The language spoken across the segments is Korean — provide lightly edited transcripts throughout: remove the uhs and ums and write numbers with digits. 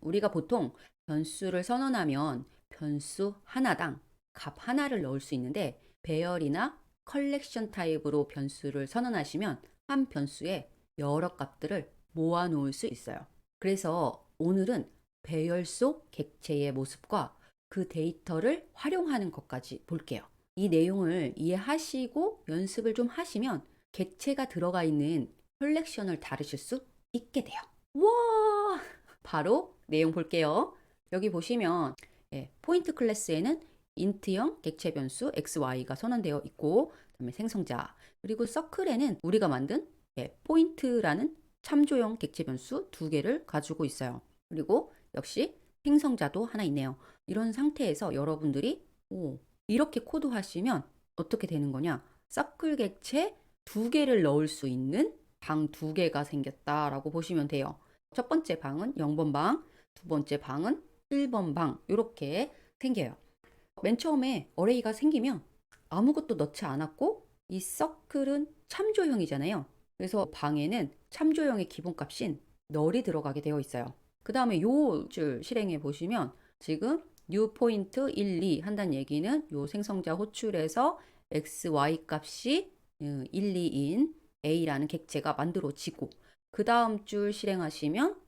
우리가 보통 변수를 선언하면 변수 하나당 값 하나를 넣을 수 있는데 배열이나 컬렉션 타입으로 변수를 선언하시면 한 변수에 여러 값들을 모아 놓을 수 있어요. 그래서 오늘은 배열 속 객체의 모습과 그 데이터를 활용하는 것까지 볼게요. 이 내용을 이해하시고 연습을 좀 하시면 객체가 들어가 있는 컬렉션을 다루실 수 있게 돼요. 와! 바로 내용 볼게요. 여기 보시면 포인트 클래스에는 인트형 객체 변수 xy가 선언되어 있고, 그다음에 생성자, 그리고 서클에는 우리가 만든 포인트라는 참조형 객체 변수 두 개를 가지고 있어요. 그리고 역시 생성자도 하나 있네요. 이런 상태에서 여러분들이 이렇게 코드하시면 어떻게 되는 거냐? 서클 객체 두 개를 넣을 수 있는 방 두 개가 생겼다라고 보시면 돼요. 첫 번째 방은 0번 방, 두 번째 방은 1번 방, 이렇게 생겨요. 맨 처음에 어레이가 생기면 아무것도 넣지 않았고 이 서클은 참조형이잖아요. 그래서 방에는 참조형의 기본값인 널이 들어가게 되어 있어요. 그 다음에 요 줄 실행해 보시면 지금 new 포인트 1, 2 한다는 얘기는 요 생성자 호출에서 x, y 값이 1, 2인 a라는 객체가 만들어지고, 그 다음 줄 실행하시면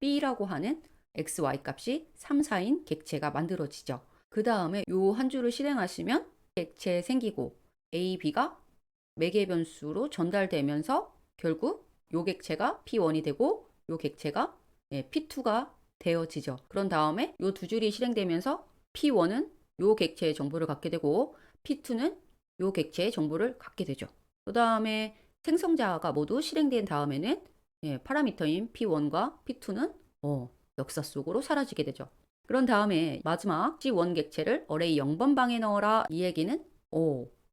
b라고 하는 x, y 값이 3, 4인 객체가 만들어지죠. 그 다음에 요 한 줄을 실행하시면 객체 생기고 a, b가 매개 변수로 전달되면서 결국 요 객체가 p1이 되고 요 객체가 p2가 되어지죠. 그런 다음에 요 두 줄이 실행되면서 p1은 요 객체의 정보를 갖게 되고 p2는 요 객체의 정보를 갖게 되죠. 그 다음에 생성자가 모두 실행된 다음에는 파라미터인 p1과 p2는 역사 속으로 사라지게 되죠. 그런 다음에 마지막 C1 객체를 어레이 0번 방에 넣어라. 이 얘기는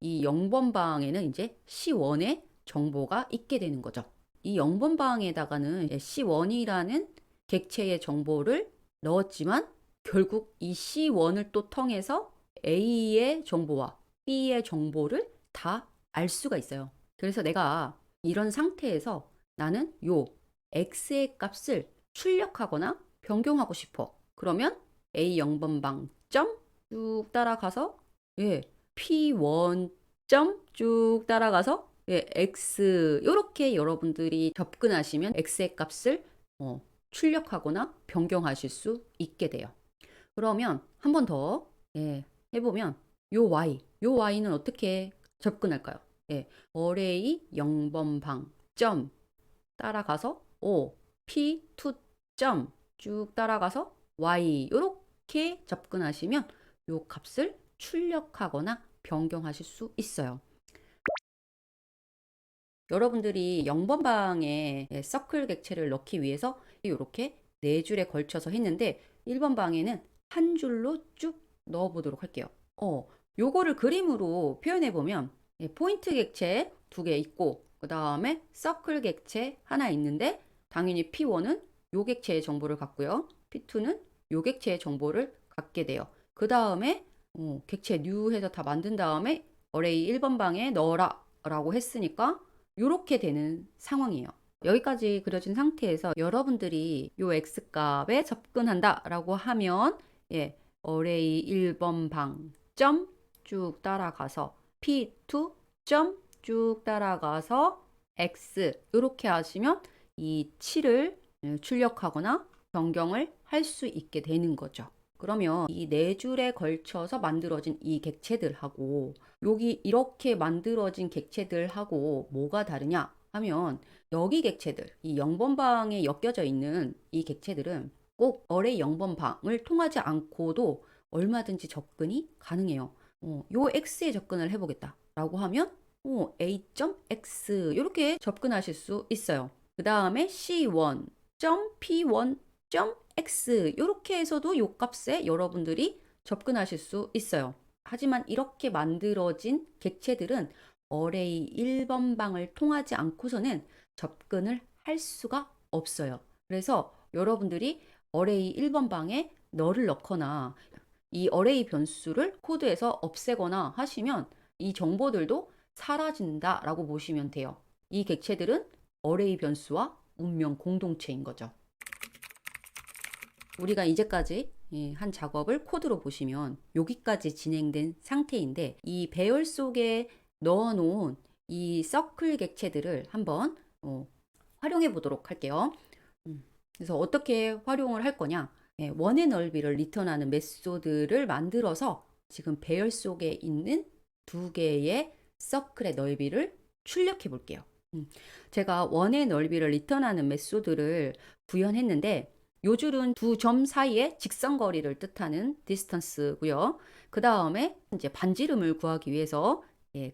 이 0번 방에는 이제 C1의 정보가 있게 되는 거죠. 이 0번 방에다가는 C1이라는 객체의 정보를 넣었지만 결국 이 C1을 또 통해서 A의 정보와 B의 정보를 다 알 수가 있어요. 그래서 내가 이런 상태에서 나는 요 X의 값을 출력하거나 변경하고 싶어. 그러면 A 0번 방 점 쭉 따라가서 P1 점 쭉 따라가서 X, 이렇게 여러분들이 접근하시면 X의 값을 출력하거나 변경하실 수 있게 돼요. 그러면 한 번 더 해보면 요 Y는 어떻게 접근할까요? 어레이 0번 방 점 따라가서 P2 점 쭉 따라가서 Y, 이렇게 접근하시면 요 값을 출력하거나 변경하실 수 있어요. 여러분들이 0번 방에 서클 객체를 넣기 위해서 이렇게 네 줄에 걸쳐서 했는데 1번 방에는 한 줄로 쭉 넣어 보도록 할게요. 요거를 그림으로 표현해 보면 포인트 객체 두 개 있고 그 다음에 서클 객체 하나 있는데 당연히 P1은 요 객체의 정보를 갖고요. P2는 요 객체의 정보를 갖게 돼요. 그 다음에 객체 new 해서 다 만든 다음에 어레이 1번 방에 넣어라 라고 했으니까 이렇게 되는 상황이에요. 여기까지 그려진 상태에서 여러분들이 요 x값에 접근한다 라고 하면 어레이 1번 방 점 쭉 따라가서 p2 점 쭉 따라가서 x, 이렇게 하시면 이 7을 출력하거나 변경을 할 수 있게 되는 거죠. 그러면 이 네 줄에 걸쳐서 만들어진 이 객체들하고 여기 이렇게 만들어진 객체들하고 뭐가 다르냐 하면, 여기 객체들, 이 0번 방에 엮여져 있는 이 객체들은 꼭 어레이 0번 방을 통하지 않고도 얼마든지 접근이 가능해요. 요 x에 접근을 해보겠다 라고 하면 a.x 이렇게 접근하실 수 있어요. 그 다음에 c1.p1.x 이렇게 해서도 요 값에 여러분들이 접근하실 수 있어요. 하지만 이렇게 만들어진 객체들은 어레이 1번 방을 통하지 않고서는 접근을 할 수가 없어요. 그래서 여러분들이 어레이 1번 방에 널을 넣거나 이 어레이 변수를 코드에서 없애거나 하시면 이 정보들도 사라진다라고 보시면 돼요. 이 객체들은 어레이 변수와 운명 공동체인 거죠. 우리가 이제까지 한 작업을 코드로 보시면 여기까지 진행된 상태인데 이 배열 속에 넣어 놓은 이 서클 객체들을 한번 활용해 보도록 할게요. 그래서 어떻게 활용을 할 거냐? 원의 넓이를 리턴하는 메소드를 만들어서 지금 배열 속에 있는 두 개의 서클의 넓이를 출력해 볼게요. 제가 원의 넓이를 리턴하는 메소드를 구현했는데 요 줄은 두 점 사이의 직선거리를 뜻하는 디스턴스고요. 그 다음에 이제 반지름을 구하기 위해서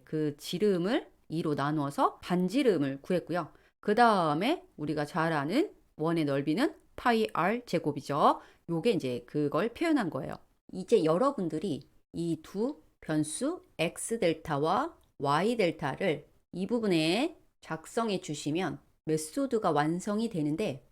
그 지름을 2로 나누어서 반지름을 구했고요. 그 다음에 우리가 잘 아는 원의 넓이는 파이 r 제곱이죠. 요게 이제 그걸 표현한 거예요. 이제 여러분들이 이 두 변수 x 델타와 y 델타를 이 부분에 작성해 주시면 메소드가 완성이 되는데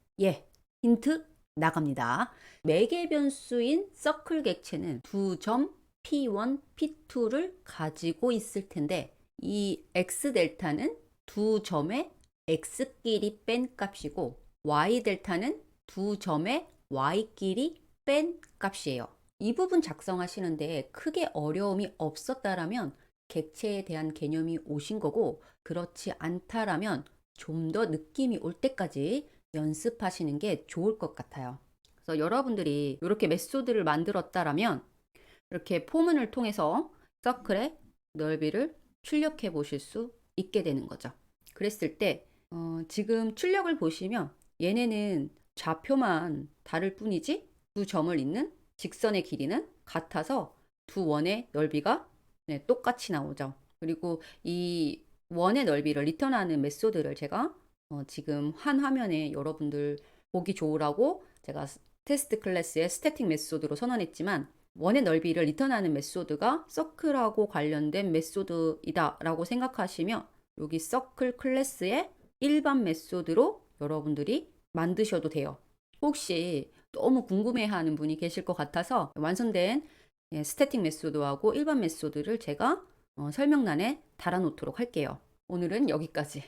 힌트 나갑니다. 매개 변수인 서클 객체는 두 점 P1, P2를 가지고 있을 텐데 이 x 델타는 두 점의 x끼리 뺀 값이고 y 델타는 두 점의 y끼리 뺀 값이에요. 이 부분 작성하시는데 크게 어려움이 없었다라면 객체에 대한 개념이 오신 거고 그렇지 않다라면 좀 더 느낌이 올 때까지 연습하시는 게 좋을 것 같아요. 그래서 여러분들이 이렇게 메소드를 만들었다라면 이렇게 포문을 통해서 서클의 넓이를 출력해 보실 수 있게 되는 거죠. 그랬을 때 지금 출력을 보시면 얘네는 좌표만 다를 뿐이지 두 점을 잇는 직선의 길이는 같아서 두 원의 넓이가 똑같이 나오죠. 그리고 이 원의 넓이를 리턴하는 메소드를 제가 지금 한 화면에 여러분들 보기 좋으라고 제가 테스트 클래스의 스태틱 메소드로 선언했지만 원의 넓이를 리턴하는 메소드가 서클하고 관련된 메소드이다 라고 생각하시면 여기 서클 클래스의 일반 메소드로 여러분들이 만드셔도 돼요. 혹시 너무 궁금해하는 분이 계실 것 같아서 완성된 스태틱 메소드하고 일반 메소드를 제가 설명란에 달아놓도록 할게요. 오늘은 여기까지.